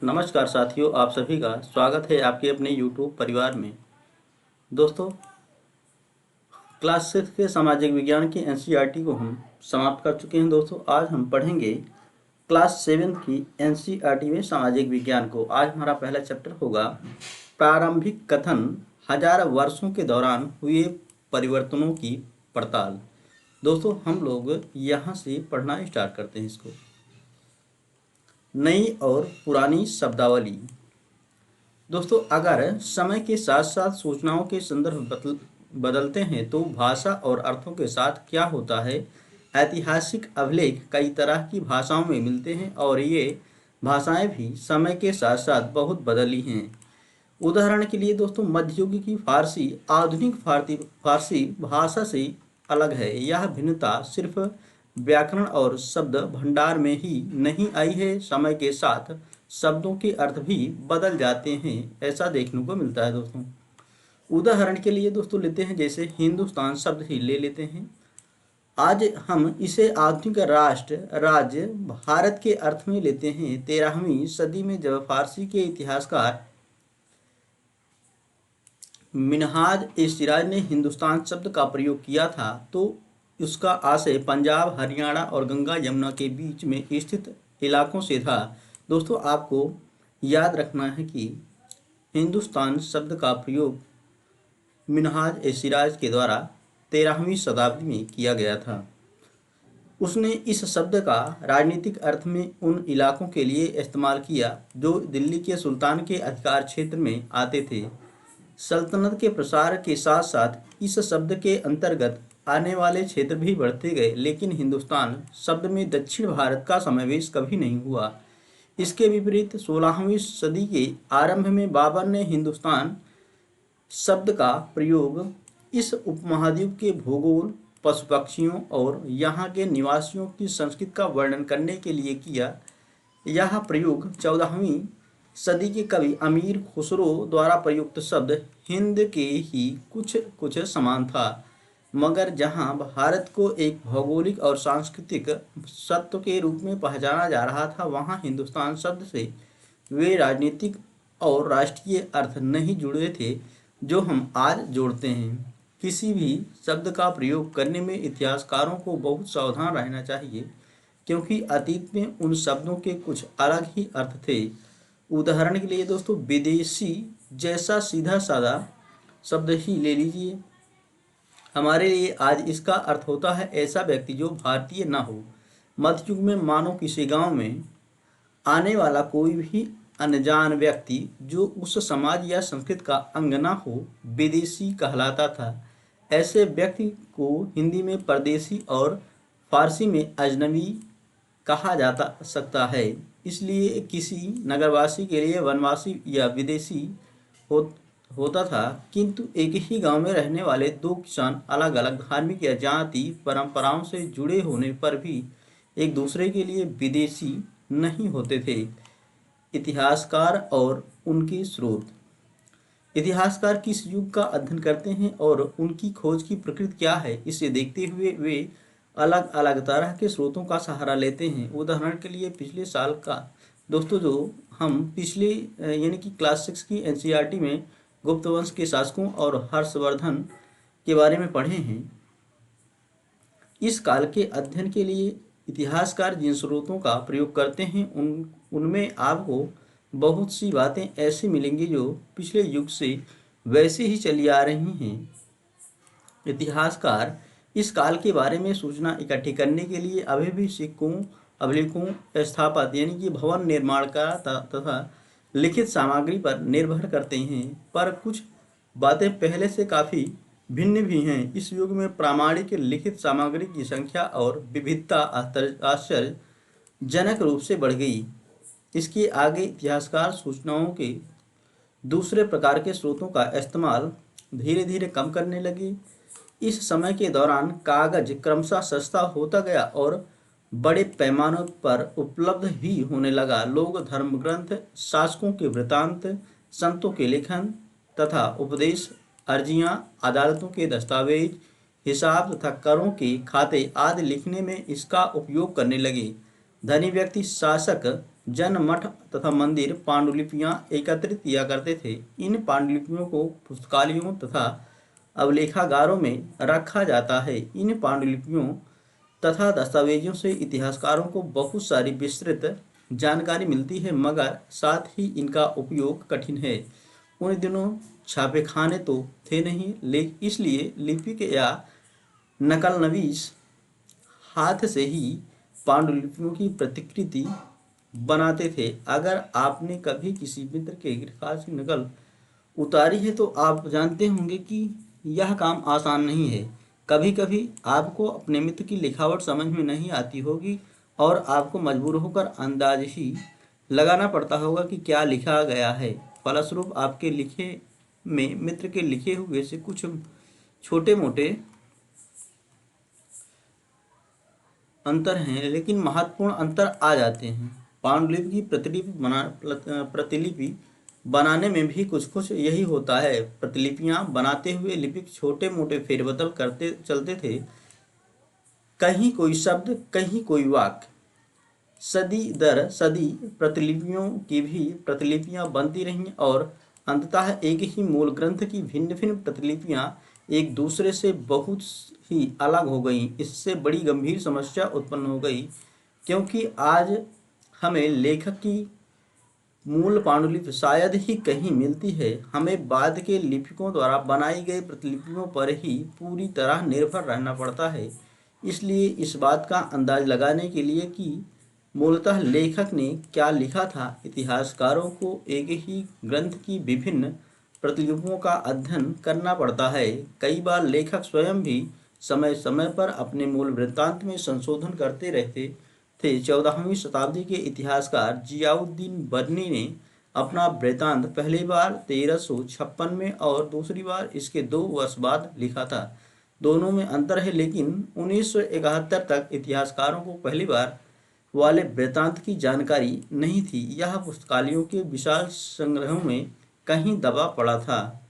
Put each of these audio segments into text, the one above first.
नमस्कार साथियों, आप सभी का स्वागत है आपके अपने YouTube परिवार में। दोस्तों, क्लास 6 के सामाजिक विज्ञान की एनसीईआरटी को हम समाप्त कर चुके हैं। दोस्तों, आज हम पढ़ेंगे क्लास 7 की एनसीईआरटी में सामाजिक विज्ञान को। आज हमारा पहला चैप्टर होगा प्रारंभिक कथन, हजार वर्षों के दौरान हुए परिवर्तनों की पड़ताल। दोस्तों, हम लोग यहाँ से पढ़ना स्टार्ट करते हैं इसको। नई और पुरानी शब्दावली। दोस्तों, अगर समय के साथ साथ सूचनाओं के संदर्भ बदलते हैं तो भाषा और अर्थों के साथ क्या होता है। ऐतिहासिक अभिलेख कई तरह की भाषाओं में मिलते हैं और ये भाषाएं भी समय के साथ साथ बहुत बदली हैं। उदाहरण के लिए दोस्तों, मध्ययुग की फारसी आधुनिक फारसी भाषा से अलग है। यह भिन्नता सिर्फ व्याकरण और शब्द भंडार में ही नहीं आई है, समय के साथ शब्दों के अर्थ भी बदल जाते हैं, ऐसा देखने को मिलता है। दोस्तों, उदाहरण के लिए दोस्तों लेते हैं, जैसे हिंदुस्तान शब्द ही ले लेते हैं। आज हम इसे आधुनिक राष्ट्र राज्य भारत के अर्थ में लेते हैं। 13वीं सदी में जब फारसी के इतिहासकार मिनहाज ए सिराज ने हिंदुस्तान शब्द का प्रयोग किया था तो उसका आशय पंजाब, हरियाणा और गंगा यमुना के बीच में स्थित इलाकों से था। दोस्तों, आपको याद रखना है कि हिंदुस्तान शब्द का प्रयोग मिनहाज ए सिराज के द्वारा 13वीं शताब्दी में किया गया था। उसने इस शब्द का राजनीतिक अर्थ में उन इलाकों के लिए इस्तेमाल किया जो दिल्ली के सुल्तान के अधिकार क्षेत्र में आते थे। सल्तनत के प्रसार के साथ साथ इस शब्द के अंतर्गत आने वाले क्षेत्र भी बढ़ते गए, लेकिन हिंदुस्तान शब्द में दक्षिण भारत का समावेश कभी नहीं हुआ। इसके विपरीत 16वीं सदी के आरंभ में बाबर ने हिंदुस्तान शब्द का प्रयोग इस उपमहाद्वीप के भूगोल, पशु पक्षियों और यहाँ के निवासियों की संस्कृति का वर्णन करने के लिए किया। यह प्रयोग 14वीं सदी के कवि अमीर खुसरो द्वारा प्रयुक्त शब्द हिंद के ही कुछ कुछ समान था, मगर जहां भारत को एक भौगोलिक और सांस्कृतिक सत्व के रूप में पहचाना जा रहा था, वहां हिंदुस्तान शब्द से वे राजनीतिक और राष्ट्रीय अर्थ नहीं जुड़े थे जो हम आज जोड़ते हैं। किसी भी शब्द का प्रयोग करने में इतिहासकारों को बहुत सावधान रहना चाहिए, क्योंकि अतीत में उन शब्दों के कुछ अलग ही अर्थ थे। उदाहरण के लिए दोस्तों, विदेशी जैसा सीधा साधा शब्द ही ले लीजिए। हमारे लिए आज इसका अर्थ होता है ऐसा व्यक्ति जो भारतीय ना हो। मध्ययुग में मानो किसी गांव में आने वाला कोई भी अनजान व्यक्ति जो उस समाज या संस्कृति का अंग ना हो, विदेशी कहलाता था। ऐसे व्यक्ति को हिंदी में परदेशी और फारसी में अजनबी कहा जाता सकता है। इसलिए किसी नगरवासी के लिए वनवासी या विदेशी होता था, किंतु एक ही गांव में रहने वाले दो किसान अलग अलग धार्मिक या जाति परंपराओं से जुड़े होने पर भी एक दूसरे के लिए विदेशी नहीं होते थे। इतिहासकार और उनके स्रोत। इतिहासकार किस युग का अध्ययन करते हैं और उनकी खोज की प्रकृति क्या है, इसे देखते हुए वे अलग अलग तरह के स्रोतों का सहारा लेते हैं। उदाहरण के लिए पिछले साल का दोस्तों, जो हम पिछले यानी कि क्लास 6 की एनसीईआरटी में गुप्त वंश के शासकों और हर्षवर्धन के बारे में पढ़े हैं, इस काल के अध्ययन के लिए इतिहासकार जिन स्रोतों का प्रयोग करते हैं उनमें आपको बहुत सी बातें ऐसी मिलेंगी जो पिछले युग से वैसे ही चली आ रही हैं। इतिहासकार इस काल के बारे में सूचना इकट्ठी करने के लिए अभी भी सिक्कों, अभिलेखों, स्थापत्य यानी कि भवन निर्माण का तथा लिखित सामग्री पर निर्भर करते हैं, पर कुछ बातें पहले से काफ़ी भिन्न भी हैं। इस युग में प्रामाणिक लिखित सामग्री की संख्या और विविधता आश्चर्यजनक रूप से बढ़ गई। इसके आगे इतिहासकार सूचनाओं के दूसरे प्रकार के स्रोतों का इस्तेमाल धीरे धीरे कम करने लगे। इस समय के दौरान कागज क्रमशः सस्ता होता गया और बड़े पैमाने पर उपलब्ध भी होने लगा। लोग धर्मग्रंथ, शासकों के वृत्तांत, संतों के लेखन तथा उपदेश, अर्जियां, अदालतों के दस्तावेज, हिसाब तथा करों के खाते आदि लिखने में इसका उपयोग करने लगे। धनी व्यक्ति शासक जन, मठ तथा मंदिर पांडुलिपियां एकत्रित किया करते थे। इन पांडुलिपियों को पुस्तकालयों तथा अभिलेखागारों में रखा जाता है। इन पांडुलिपियों तथा दस्तावेजों से इतिहासकारों को बहुत सारी विस्तृत जानकारी मिलती है, मगर साथ ही इनका उपयोग कठिन है। उन दिनों छापेखाने तो थे नहीं, इसलिए लिपिक या नकलनवीस हाथ से ही पांडुलिपियों की प्रतिकृति बनाते थे। अगर आपने कभी किसी मित्र के गृहकार्य की नकल उतारी है तो आप जानते होंगे कि यह काम आसान नहीं है। कभी कभी आपको अपने मित्र की लिखावट समझ में नहीं आती होगी और आपको मजबूर होकर अंदाज ही लगाना पड़ता होगा कि क्या लिखा गया है। फलस्वरूप आपके लिखे में मित्र के लिखे हुए से कुछ छोटे मोटे अंतर हैं, लेकिन महत्वपूर्ण अंतर आ जाते हैं। पांडुलिपि की प्रतिलिपि बनाने में भी कुछ यही होता है। प्रतिलिपियां बनाते हुए लिपिक छोटे मोटे फेरबदल करते चलते थे, कहीं कोई शब्द, कहीं कोई वाक्य। सदी दर सदी प्रतिलिपियों की भी प्रतिलिपियां बनती रहीं और अंततः एक ही मूल ग्रंथ की भिन्न भिन्न प्रतिलिपियां एक दूसरे से बहुत ही अलग हो गईं। इससे बड़ी गंभीर समस्या उत्पन्न हो गई, क्योंकि आज हमें लेखक की मूल पांडुलिपि शायद ही कहीं मिलती है। हमें बाद के लिपिकों द्वारा बनाई गई प्रतिलिपियों पर ही पूरी तरह निर्भर रहना पड़ता है। इसलिए इस बात का अंदाज लगाने के लिए कि मूलतः लेखक ने क्या लिखा था, इतिहासकारों को एक ही ग्रंथ की विभिन्न प्रतिलिपियों का अध्ययन करना पड़ता है। कई बार लेखक स्वयं भी समय समय पर अपने मूल वृत्तांत में संशोधन करते रहते थे। 14वीं शताब्दी के इतिहासकार जियाउद्दीन बर्नी ने अपना वृत्तांत पहली बार 1356 में और दूसरी बार इसके 2 वर्ष बाद लिखा था। दोनों में अंतर है, लेकिन 1971 तक इतिहासकारों को पहली बार वाले वृत्तांत की जानकारी नहीं थी। यह पुस्तकालयों के विशाल संग्रहों में कहीं दबा पड़ा था।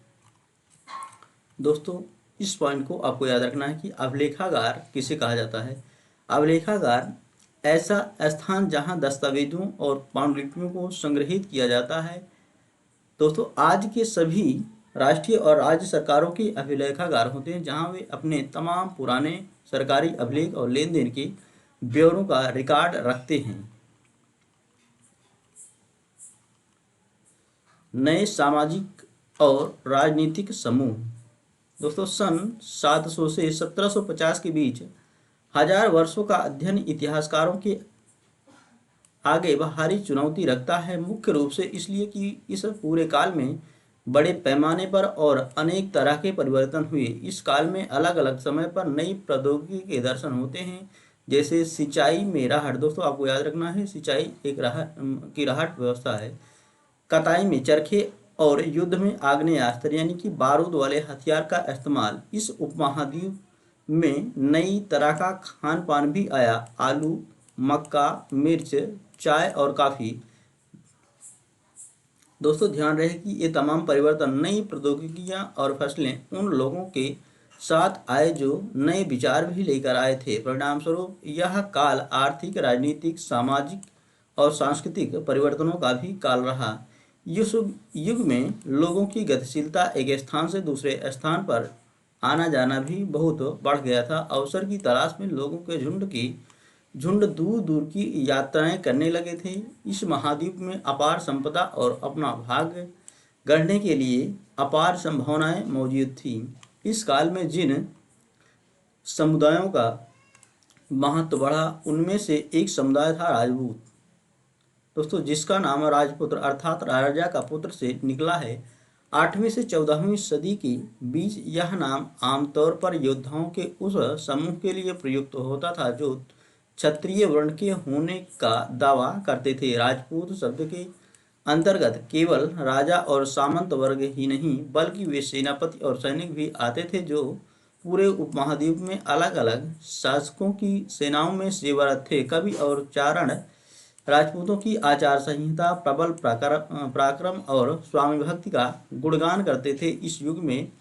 दोस्तों, इस पॉइंट को आपको याद रखना है कि अभिलेखागार किसे कहा जाता है। अभिलेखागार ऐसा स्थान जहां दस्तावेजों और पांडुलिपियों को संग्रहित किया जाता है। दोस्तों, आज के सभी राष्ट्रीय और राज्य सरकारों के अभिलेखागार होते हैं, जहां वे अपने तमाम पुराने सरकारी अभिलेख और लेन देन के ब्यौरों का रिकॉर्ड रखते हैं। नए सामाजिक और राजनीतिक समूह। दोस्तों, सन 700 से 1750 के बीच 1000 वर्षों का अध्ययन इतिहासकारों के आगे भारी चुनौती रखता है, मुख्य रूप से इसलिए कि इस पूरे काल में बड़े पैमाने पर और अनेक तरह के परिवर्तन हुए। इस काल में अलग अलग समय पर नई प्रौद्योगिकी के दर्शन होते हैं, जैसे सिंचाई में राहत। दोस्तों, आपको याद रखना है, सिंचाई एक राहत व्यवस्था है। कताई में चरखे और युद्ध में आग्नेयास्त्र यानी कि बारूद वाले हथियार का इस्तेमाल। इस उपमहाद्वीप में नई तरह का खान पान भी आया। आलू, मक्का, मिर्च, चाय और काफ़ी। दोस्तों, ध्यान रहे कि ये तमाम परिवर्तन, नई प्रौद्योगिकियां और फसलें उन लोगों के साथ आए जो नए विचार भी लेकर आए थे। परिणाम स्वरूप यह काल आर्थिक, राजनीतिक, सामाजिक और सांस्कृतिक परिवर्तनों का भी काल रहा। इस युग में लोगों की गतिशीलता, एक स्थान से दूसरे स्थान पर आना जाना भी बहुत बढ़ गया था। अवसर की तलाश में लोगों के झुंड दूर दूर की यात्राएं करने लगे थे। इस महाद्वीप में अपार संपदा और अपना भाग्य गढ़ने के लिए अपार संभावनाएं मौजूद थी। इस काल में जिन समुदायों का महत्व बढ़ा, उनमें से एक समुदाय था राजपूत। दोस्तों, जिसका नाम राजपुत्र अर्थात राजा का पुत्र से निकला है। 8वीं से 14वीं सदी के बीच यह नाम आमतौर पर योद्धाओं के उस समूह के लिए प्रयुक्त होता था जो क्षत्रिय वर्ण के होने का दावा करते थे। राजपूत शब्द के अंतर्गत केवल राजा और सामंत वर्ग ही नहीं, बल्कि वे सेनापति और सैनिक भी आते थे जो पूरे उपमहाद्वीप में अलग अलग शासकों की सेनाओं में सेवारत थे। कवि और चारण राजपूतों की आचार संहिता, प्रबल पराक्रम और स्वामी भक्ति का गुणगान करते थे। इस युग में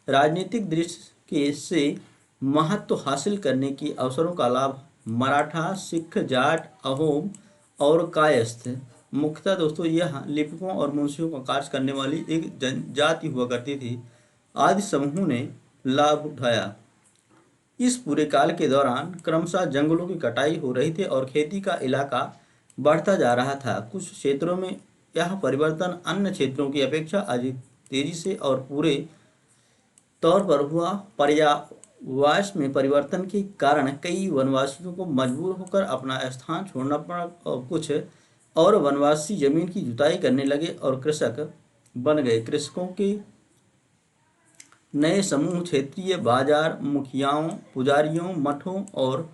राजनीतिक दृष्टि से महत्व हासिल करने के अवसरों का लाभ मराठा, सिख, जाट, अहोम और कायस्थ। मुख्यतः दोस्तों यह लिपिकों और मुंशियों का कार्य करने वाली एक जनजाति हुआ करती थी। आदि समूहों ने लाभ उठाया। इस पूरे काल के दौरान क्रमशः जंगलों की कटाई हो रही थी और खेती का इलाका बढ़ता जा रहा था। कुछ क्षेत्रों में यह परिवर्तन अन्य क्षेत्रों की अपेक्षा अधिक तेजी से और पूरे तौर पर हुआ। पर्यावरण में परिवर्तन के कारण कई वनवासियों को मजबूर होकर अपना स्थान छोड़ना पड़ा और कुछ और वनवासी जमीन की जुताई करने लगे और कृषक बन गए। कृषकों के नए समूह क्षेत्रीय बाजार, मुखियाओं, पुजारियों, मठों और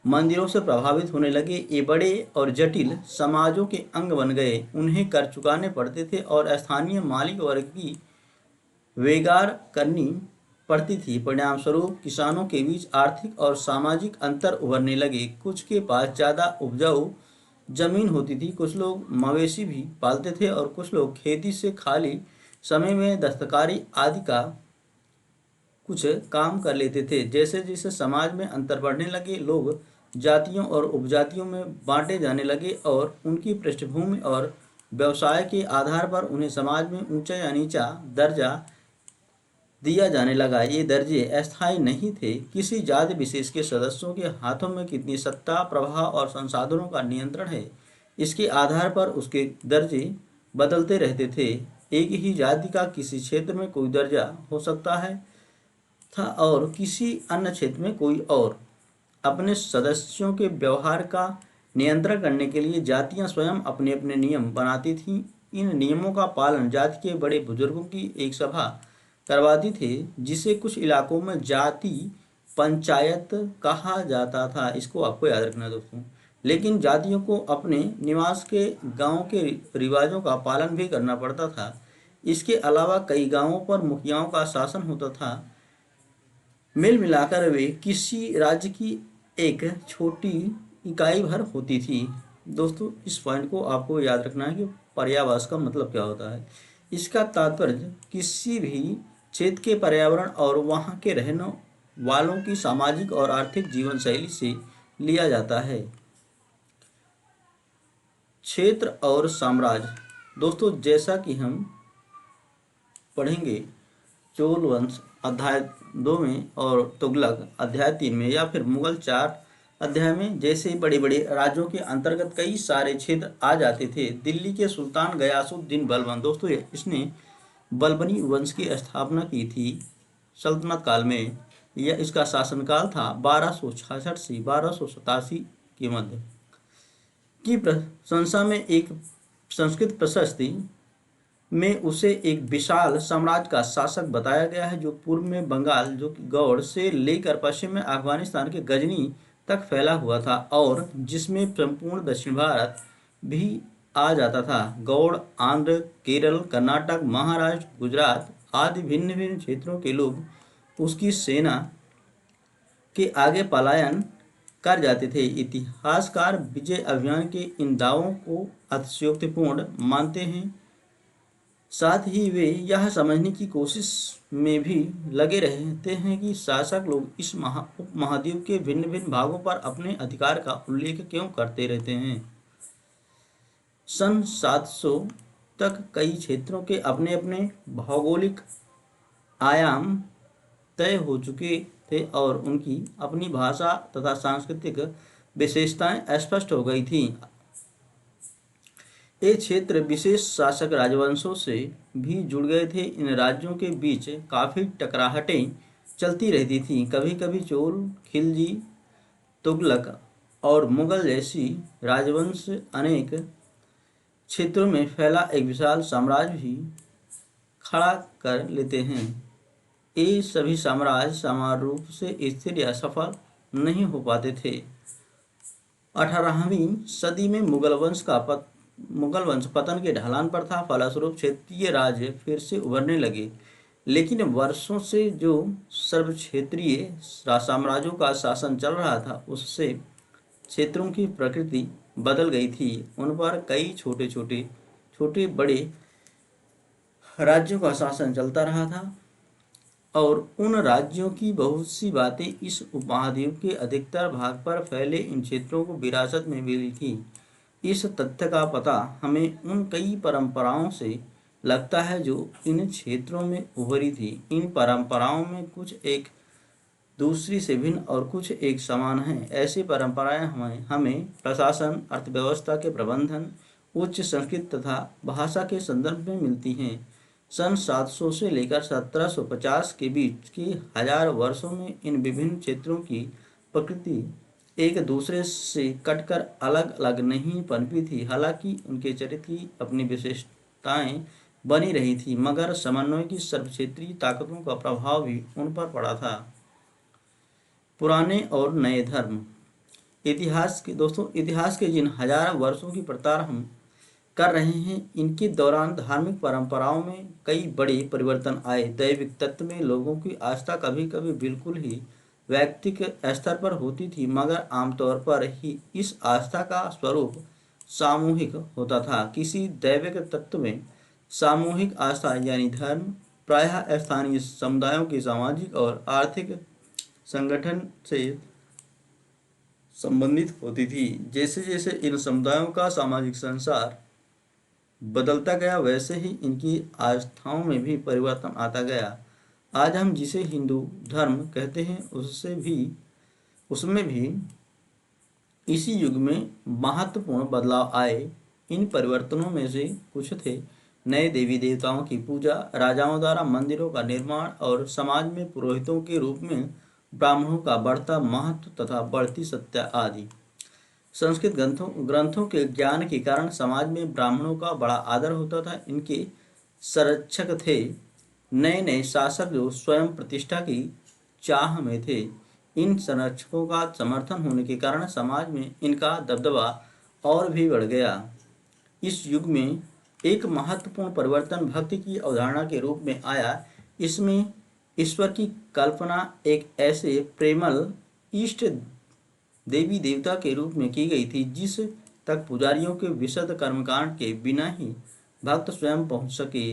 मंदिरों से प्रभावित होने लगे। ये बड़े और जटिल समाजों के अंग बन गए। उन्हें कर चुकाने पड़ते थे और स्थानीय मालिक वर्ग की वेगार करनी पड़ती थी। परिणाम स्वरूप किसानों के बीच आर्थिक और सामाजिक अंतर उभरने लगे। कुछ के पास ज़्यादा उपजाऊ जमीन होती थी, कुछ लोग मवेशी भी पालते थे और कुछ लोग खेती से खाली समय में दस्तकारी आदि का कुछ काम कर लेते थे। जैसे जैसे समाज में अंतर बढ़ने लगे, लोग जातियों और उपजातियों में बांटे जाने लगे और उनकी पृष्ठभूमि और व्यवसाय के आधार पर उन्हें समाज में ऊंचा या नीचा दर्जा दिया जाने लगा। ये दर्जे अस्थायी नहीं थे। किसी जाति विशेष के सदस्यों के हाथों में कितनी सत्ता, प्रभाव और संसाधनों का नियंत्रण है, इसके आधार पर उसके दर्जे बदलते रहते थे। एक ही जाति का किसी क्षेत्र में कोई दर्जा हो सकता है था और किसी अन्य क्षेत्र में कोई और। अपने सदस्यों के व्यवहार का नियंत्रण करने के लिए जातियां स्वयं अपने अपने नियम बनाती थीं। इन नियमों का पालन जाति के बड़े बुजुर्गों की एक सभा करवाती थी, जिसे कुछ इलाकों में जाति पंचायत कहा जाता था। इसको आपको याद रखना है दोस्तों। लेकिन जातियों को अपने निवास के गांव के रिवाजों का पालन भी करना पड़ता था। इसके अलावा कई गांवों पर मुखियाओं का शासन होता था। मिल मिलाकर वे किसी राज्य की एक छोटी इकाई भर होती थी। दोस्तों इस पॉइंट को आपको याद रखना है कि पर्यावास का मतलब क्या होता है। इसका तात्पर्य किसी भी क्षेत्र के पर्यावरण और वहाँ के रहने वालों की सामाजिक और आर्थिक जीवन शैली से लिया जाता है। क्षेत्र और साम्राज्य। दोस्तों जैसा कि हम पढ़ेंगे चोल वंश अध्याय 2 में और तुगलक अध्याय 3 में या फिर मुगल 4 अध्याय में, जैसे बड़े बड़े राज्यों के अंतर्गत कई सारे क्षेत्र आ जाते थे। दिल्ली के सुल्तान गयासुद्दीन बलबन, दोस्तों इसने बलबनी वंश की स्थापना की थी सल्तनत काल में। यह इसका शासनकाल था 1266 से 1287 के मध्य की प्रशंसा में एक संस्कृत प्रशस्ति में उसे एक विशाल साम्राज्य का शासक बताया गया है, जो पूर्व में बंगाल जो कि गौड़ से लेकर पश्चिम में अफगानिस्तान के गजनी तक फैला हुआ था और जिसमें संपूर्ण दक्षिण भारत भी आ जाता था। गौड़ आंध्र, केरल, कर्नाटक, महाराष्ट्र, गुजरात आदि भिन्न भिन्न क्षेत्रों के लोग उसकी सेना के आगे पलायन कर जाते थे। इतिहासकार विजय अभियान के इन दावों को अतिशयोक्तिपूर्ण मानते हैं। साथ ही वे यह समझने की कोशिश में भी लगे रहते हैं कि शासक लोग इस उपमहाद्वीप के भिन्न भिन्न भागों पर अपने अधिकार का उल्लेख क्यों करते रहते हैं। सन 700 तक कई क्षेत्रों के अपने अपने भौगोलिक आयाम तय हो चुके थे और उनकी अपनी भाषा तथा सांस्कृतिक विशेषताएं स्पष्ट हो गई थीं। ये क्षेत्र विशेष शासक राजवंशों से भी जुड़ गए थे। इन राज्यों के बीच काफ़ी टकराहटें चलती रहती थीं। कभी कभी चोल, खिलजी, तुगलक और मुगल जैसी राजवंश अनेक क्षेत्रों में फैला एक विशाल साम्राज्य भी खड़ा कर लेते हैं। ये सभी साम्राज्य समान रूप से स्थिर या सफल नहीं हो पाते थे। 18वीं सदी में मुगल वंश पतन के ढलान पर था। फलस्वरूप क्षेत्रीय राज्य फिर से उभरने लगे। लेकिन वर्षों से जो सर्व क्षेत्रीय साम्राज्यों का शासन चल रहा था, उससे क्षेत्रों की प्रकृति बदल गई थी। उन पर कई छोटे बड़े राज्यों का शासन चलता रहा था और उन राज्यों की बहुत सी बातें इस उपमहाद्वीप के अधिकतर भाग पर फैले इन क्षेत्रों को विरासत में मिली थी। इस तथ्य का पता हमें उन कई परंपराओं से लगता है जो इन क्षेत्रों में उभरी थी। इन परंपराओं में कुछ एक दूसरी से भिन्न और कुछ एक समान हैं। ऐसी परंपराएं हमें हमें प्रशासन, अर्थव्यवस्था के प्रबंधन, उच्च संस्कृत तथा भाषा के संदर्भ में मिलती हैं। सन 700 से लेकर 1750 के बीच के हजार वर्षों में इन विभिन्न क्षेत्रों की प्रकृति एक दूसरे से कटकर अलग अलग नहीं पनपी थी। हालांकि उनके चरित्र की अपनी विशेषताएं बनी रही थी, मगर समन्वय की सर्वक्षेत्रीय ताकतों का प्रभाव भी उन पर पड़ा था। पुराने और नए धर्म। इतिहास के जिन हजार वर्षों की प्रतार हम कर रहे हैं, इनके दौरान धार्मिक परंपराओं में कई बड़े परिवर्तन आए। दैविक तत्व में लोगों की आस्था कभी कभी बिल्कुल ही व्यक्तिगत स्तर पर होती थी, मगर आमतौर पर ही इस आस्था का स्वरूप सामूहिक होता था। किसी दैविक तत्व में सामूहिक आस्था यानी धर्म प्रायः स्थानीय समुदायों की सामाजिक और आर्थिक संगठन से संबंधित होती थी। जैसे जैसे इन समुदायों का सामाजिक संसार बदलता गया, वैसे ही इनकी आस्थाओं में भी परिवर्तन आता गया। आज हम जिसे हिंदू धर्म कहते हैं, उसमें भी इसी युग में महत्वपूर्ण बदलाव आए। इन परिवर्तनों में से कुछ थे नए देवी देवताओं की पूजा, राजाओं द्वारा मंदिरों का निर्माण और समाज में पुरोहितों के रूप में ब्राह्मणों का बढ़ता महत्व तथा बढ़ती सत्ता आदि। संस्कृत ग्रंथों के ज्ञान के कारण समाज में ब्राह्मणों का बड़ा आदर होता था। इनके संरक्षक थे नए नए शासक जो स्वयं प्रतिष्ठा की चाह में थे। इन संरक्षकों का समर्थन होने के कारण समाज में इनका दबदबा और भी बढ़ गया। इस युग में एक महत्वपूर्ण परिवर्तन भक्ति की अवधारणा के रूप में आया। इसमें ईश्वर की कल्पना एक ऐसे प्रेमल इष्ट देवी देवता के रूप में की गई थी जिस तक पुजारियों के विशद कर्मकांड के बिना ही भक्त स्वयं पहुंच सके।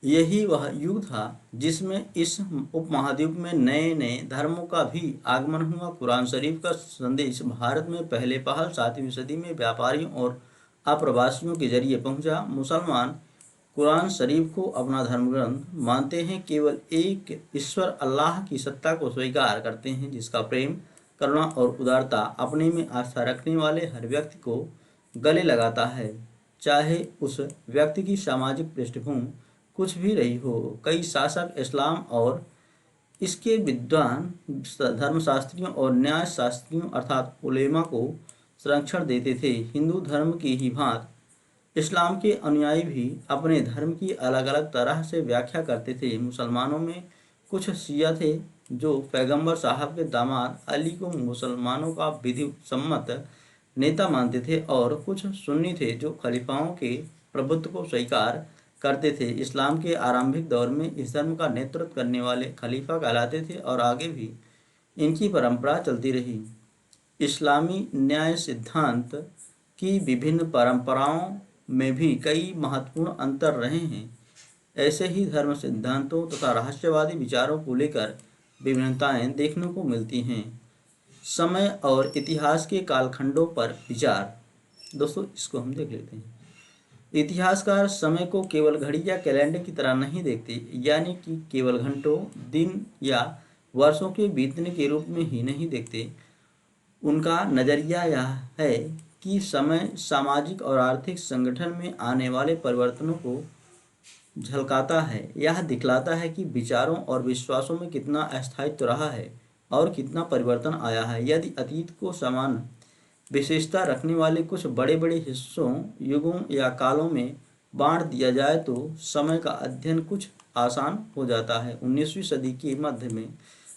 यही वह युग था जिसमें इस उपमहाद्वीप में नए नए धर्मों का भी आगमन हुआ। कुरान शरीफ का संदेश भारत में पहले पहल 7वीं सदी में व्यापारियों और अप्रवासियों के जरिए पहुंचा। मुसलमान कुरान शरीफ को अपना धर्म ग्रंथ मानते हैं, केवल एक ईश्वर अल्लाह की सत्ता को स्वीकार करते हैं, जिसका प्रेम, करुणा और उदारता अपने में आस्था रखने वाले हर व्यक्ति को गले लगाता है, चाहे उस व्यक्ति की सामाजिक पृष्ठभूमि कुछ भी रही हो। कई शासक इस्लाम और इसके विद्वान धर्मशास्त्रियों और न्याय शास्त्रियों अर्थात उलेमा को संरक्षण देते थे। हिंदू धर्म की ही भांति इस्लाम के अनुयायी भी अपने धर्म की अलग अलग तरह से व्याख्या करते थे। मुसलमानों में कुछ शिया थे जो पैगंबर साहब के दामाद अली को मुसलमानों का विधि सम्मत नेता मानते थे, और कुछ सुन्नी थे जो खलीफाओं के प्रभुत्व को स्वीकार करते थे। इस्लाम के आरंभिक दौर में इस धर्म का नेतृत्व करने वाले खलीफा कहलाते थे और आगे भी इनकी परंपरा चलती रही। इस्लामी न्याय सिद्धांत की विभिन्न परंपराओं में भी कई महत्वपूर्ण अंतर रहे हैं। ऐसे ही धर्म सिद्धांतों तथा रहस्यवादी विचारों को लेकर विभिन्नताएं देखने को मिलती हैं। समय और इतिहास के कालखंडों पर विचार। दोस्तों, इसको हम देख लेते हैं। इतिहासकार समय को केवल घड़ी या कैलेंडर की तरह नहीं देखते, यानी कि केवल घंटों, दिन या वर्षों के बीतने के रूप में ही नहीं देखते। उनका नजरिया यह है कि समय सामाजिक और आर्थिक संगठन में आने वाले परिवर्तनों को झलकाता है। यह दिखलाता है कि विचारों और विश्वासों में कितना अस्थायित्व रहा है और कितना परिवर्तन आया है। यदि अतीत को समान विशेषता रखने वाले कुछ बड़े बड़े हिस्सों, युगों या कालों में बांट दिया जाए तो समय का अध्ययन कुछ आसान हो जाता है। 19वीं सदी के मध्य में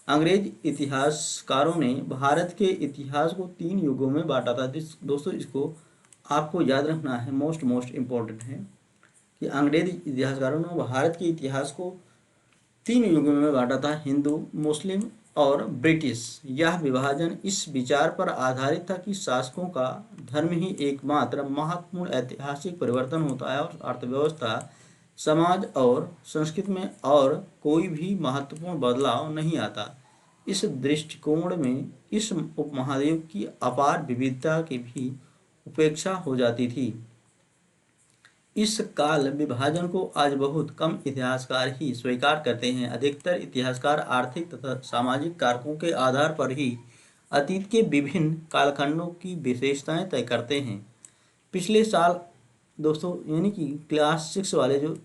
अंग्रेज इतिहासकारों ने भारत के इतिहास को 3 युगों में बांटा था। दोस्तों, इसको आपको याद रखना है, मोस्ट इम्पोर्टेंट है कि अंग्रेज इतिहासकारों ने भारत के इतिहास को 3 युगों में बांटा था, हिंदू, मुस्लिम और ब्रिटिश। यह विभाजन इस विचार पर आधारित था कि शासकों का धर्म ही एकमात्र महत्वपूर्ण ऐतिहासिक परिवर्तन होता है और अर्थव्यवस्था, समाज और संस्कृति में और कोई भी महत्वपूर्ण बदलाव नहीं आता। इस दृष्टिकोण में इस उपमहाद्वीप की अपार विविधता की भी उपेक्षा हो जाती थी। इस काल विभाजन को आज बहुत कम इतिहासकार ही स्वीकार करते हैं। अधिकतर इतिहासकार आर्थिक तथा सामाजिक कारकों के आधार पर ही अतीत के विभिन्न कालखंडों की विशेषताएं तय करते हैं। पिछले साल दोस्तों यानी कि क्लास 6 वाले जो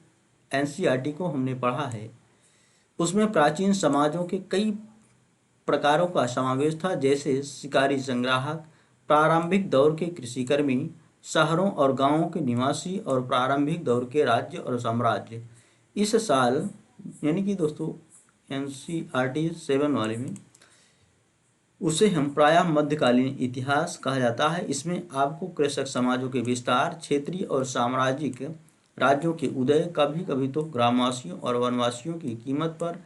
एनसीईआरटी को हमने पढ़ा है, उसमें प्राचीन समाजों के कई प्रकारों का समावेश था, जैसे शिकारी संग्राहक, प्रारंभिक दौर के कृषिकर्मी, शहरों और गांवों के निवासी और प्रारंभिक दौर के राज्य और साम्राज्य। इस साल यानी कि दोस्तों एनसीईआरटी 7 वाले में उसे हम प्रायः मध्यकालीन इतिहास कहा जाता है। इसमें आपको कृषक समाजों के विस्तार, क्षेत्रीय और साम्राज्यिक राज्यों के उदय, कभी कभी तो ग्रामवासियों और वनवासियों की कीमत पर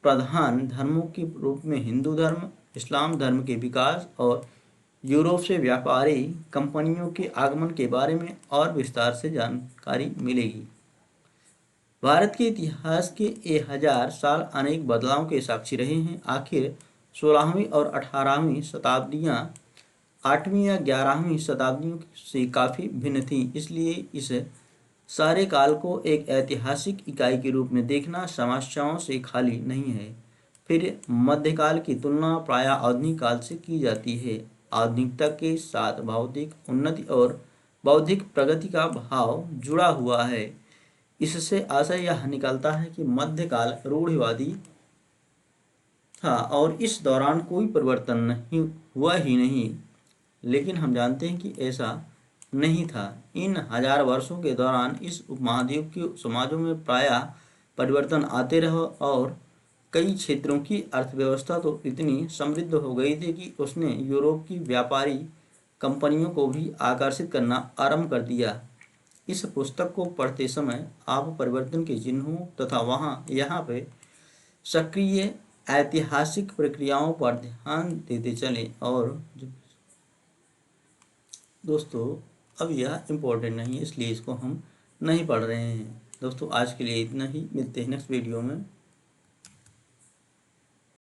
प्रधान धर्मों के रूप में हिंदू धर्म, इस्लाम धर्म के विकास और यूरोप से व्यापारी कंपनियों के आगमन के बारे में और विस्तार से जानकारी मिलेगी। भारत के इतिहास के ये हजार साल अनेक बदलावों के साक्षी रहे हैं। आखिर 16वीं और 18वीं शताब्दियाँ 8वीं या 11वीं शताब्दियों से काफ़ी भिन्न थीं, इसलिए इस सारे काल को एक ऐतिहासिक इकाई के रूप में देखना समस्याओं से खाली नहीं है। फिर मध्यकाल की तुलना प्रायः आधुनिक काल से की जाती है। आधुनिकता के साथ भौतिक उन्नति और बौद्धिक प्रगति का भाव जुड़ा हुआ है। इससे आशय यह निकलता है कि मध्यकाल रूढ़िवादी था और इस दौरान कोई परिवर्तन नहीं हुआ ही नहीं। लेकिन हम जानते हैं कि ऐसा नहीं था। इन हजार वर्षों के दौरान इस उपमहाद्वीप के समाजों में प्रायः परिवर्तन आते रहे और कई क्षेत्रों की अर्थव्यवस्था तो इतनी समृद्ध हो गई थी कि उसने यूरोप की व्यापारी कंपनियों को भी आकर्षित करना आरंभ कर दिया। इस पुस्तक को पढ़ते समय आप परिवर्तन के चिन्हों तथा यहाँ पे सक्रिय ऐतिहासिक प्रक्रियाओं पर ध्यान देते चलें। और दोस्तों अब यह इम्पोर्टेंट नहीं है, इसलिए इसको हम नहीं पढ़ रहे हैं। दोस्तों आज के लिए इतना ही, मिलते हैं नेक्स्ट वीडियो में।